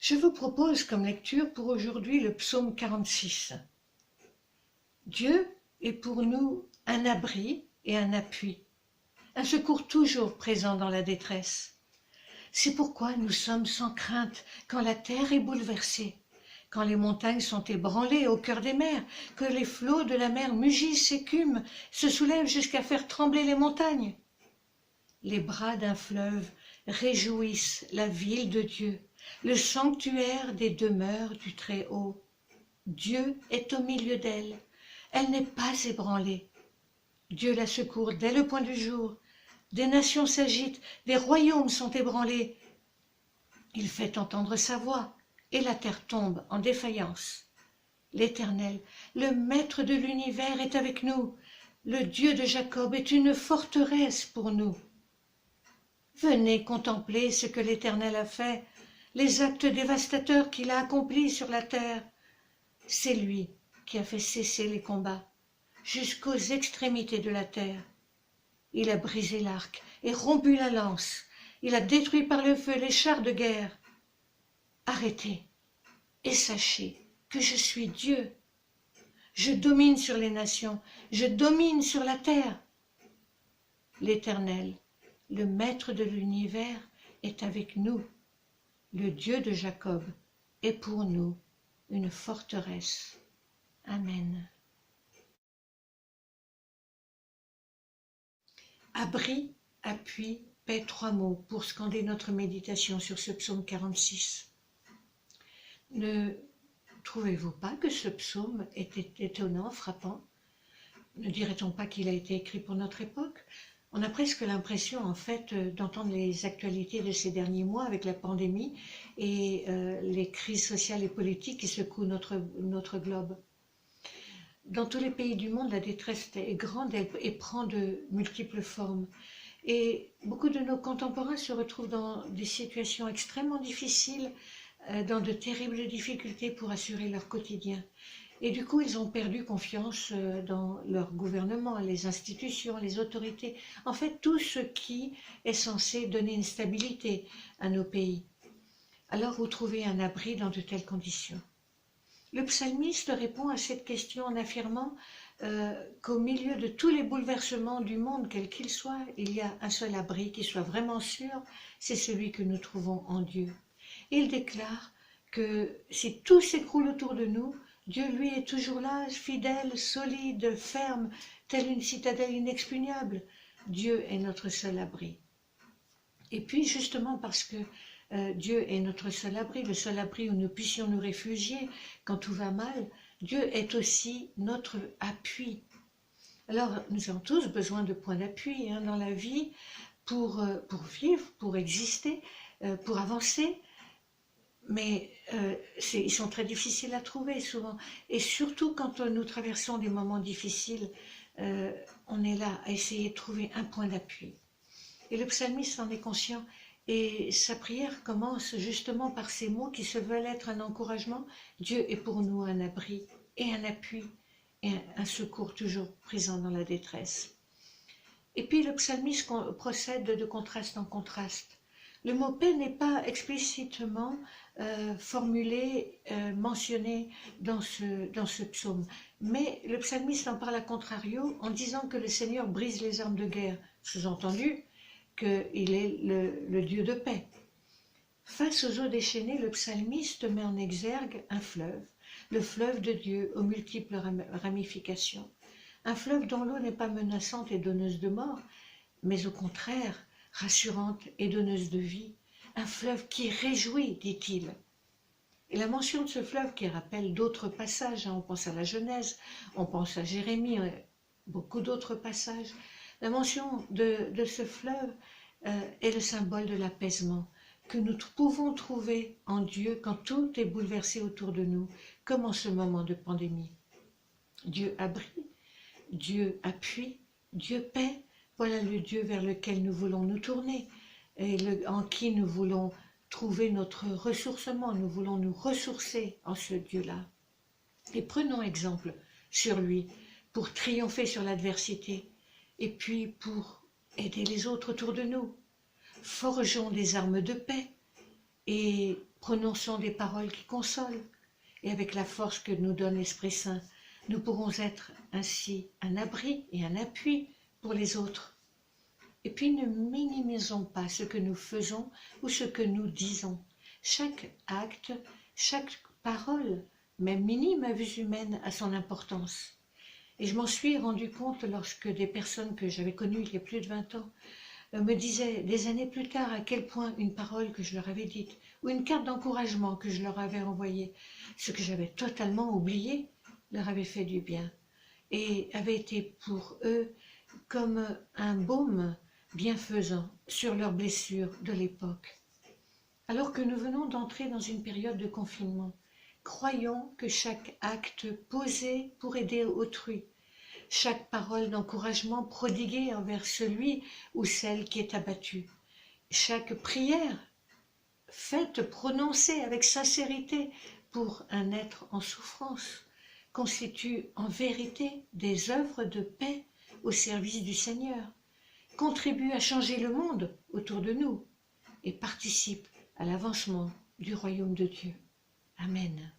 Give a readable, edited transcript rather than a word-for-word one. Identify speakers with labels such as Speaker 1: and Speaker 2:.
Speaker 1: Je vous propose comme lecture pour aujourd'hui le psaume 46. Dieu est pour nous un abri et un appui, un secours toujours présent dans la détresse. C'est pourquoi nous sommes sans crainte quand la terre est bouleversée, quand les montagnes sont ébranlées au cœur des mers, que les flots de la mer mugissent, écument, se soulèvent jusqu'à faire trembler les montagnes. Les bras d'un fleuve réjouissent la ville de Dieu, le sanctuaire des demeures du Très-Haut. Dieu est au milieu d'elle, elle n'est pas ébranlée. Dieu la secourt dès le point du jour. Des nations s'agitent, des royaumes sont ébranlés. Il fait entendre sa voix, et la terre tombe en défaillance. L'Éternel, le Maître de l'univers, est avec nous. Le Dieu de Jacob est une forteresse pour nous. Venez contempler ce que l'Éternel a fait, les actes dévastateurs qu'il a accomplis sur la terre. C'est lui qui a fait cesser les combats jusqu'aux extrémités de la terre. Il a brisé l'arc et rompu la lance. Il a détruit par le feu les chars de guerre. Arrêtez et sachez que je suis Dieu. Je domine sur les nations, je domine sur la terre. L'Éternel, le Maître de l'univers, est avec nous. Le Dieu de Jacob est pour nous une forteresse. Amen. Abri, appui, paix, 3 mots pour scander notre méditation sur ce psaume 46. Ne trouvez-vous pas que ce psaume est étonnant, frappant? Ne dirait-on pas qu'il a été écrit pour notre époque? On a presque l'impression, en fait, d'entendre les actualités de ces derniers mois avec la pandémie et les crises sociales et politiques qui secouent notre globe. Dans tous les pays du monde, la détresse est grande et prend de multiples formes. Et beaucoup de nos contemporains se retrouvent dans des situations extrêmement difficiles, dans de terribles difficultés pour assurer leur quotidien. Et du coup, ils ont perdu confiance dans leur gouvernement, les institutions, les autorités, en fait tout ce qui est censé donner une stabilité à nos pays. Alors vous trouvez un abri dans de telles conditions. Le psalmiste répond à cette question en affirmant qu'au milieu de tous les bouleversements du monde, quels qu'ils soient, il y a un seul abri qui soit vraiment sûr, c'est celui que nous trouvons en Dieu. Et il déclare que si tout s'écroule autour de nous, Dieu, lui, est toujours là, fidèle, solide, ferme, telle une citadelle inexpugnable. Dieu est notre seul abri. Et puis, justement, parce que Dieu est notre seul abri, le seul abri où nous puissions nous réfugier quand tout va mal, Dieu est aussi notre appui. Alors, nous avons tous besoin de points d'appui dans la vie pour vivre, pour exister, pour avancer. Mais ils sont très difficiles à trouver souvent. Et surtout quand nous traversons des moments difficiles, on est là à essayer de trouver un point d'appui. Et le psalmiste en est conscient. Et sa prière commence justement par ces mots qui se veulent être un encouragement. Dieu est pour nous un abri et un appui et un secours toujours présent dans la détresse. Et puis le psalmiste procède de contraste en contraste. Le mot paix n'est pas explicitement formulé, mentionné dans ce psaume. Mais le psalmiste en parle à contrario en disant que le Seigneur brise les armes de guerre. Sous-entendu qu'il est le Dieu de paix. Face aux eaux déchaînées, le psalmiste met en exergue un fleuve, le fleuve de Dieu aux multiples ramifications. Un fleuve dont l'eau n'est pas menaçante et donneuse de mort, mais au contraire, rassurante et donneuse de vie. Un fleuve qui réjouit, dit-il. Et la mention de ce fleuve qui rappelle d'autres passages, on pense à la Genèse, on pense à Jérémie, beaucoup d'autres passages. La mention de ce fleuve est le symbole de l'apaisement que nous pouvons trouver en Dieu quand tout est bouleversé autour de nous, comme en ce moment de pandémie. Dieu abri, Dieu appui, Dieu paix, voilà le Dieu vers lequel nous voulons nous tourner et en qui nous voulons trouver notre ressourcement, nous voulons nous ressourcer en ce Dieu-là. Et prenons exemple sur lui pour triompher sur l'adversité et puis pour aider les autres autour de nous. Forgeons des armes de paix et prononçons des paroles qui consolent. Et avec la force que nous donne l'Esprit Saint, nous pourrons être ainsi un abri et un appui pour les autres. Et puis ne minimisons pas ce que nous faisons ou ce que nous disons. Chaque acte, chaque parole, même minime à vue humaine, a son importance. Et je m'en suis rendu compte lorsque des personnes que j'avais connues il y a plus de 20 ans me disaient des années plus tard à quel point une parole que je leur avais dite ou une carte d'encouragement que je leur avais envoyée, ce que j'avais totalement oublié, leur avait fait du bien et avait été pour eux comme un baume bienfaisant sur leurs blessures de l'époque. Alors que nous venons d'entrer dans une période de confinement, croyons que chaque acte posé pour aider autrui, chaque parole d'encouragement prodiguée envers celui ou celle qui est abattu, chaque prière faite, prononcée avec sincérité pour un être en souffrance, constitue en vérité des œuvres de paix au service du Seigneur, contribue à changer le monde autour de nous et participe à l'avancement du royaume de Dieu. Amen.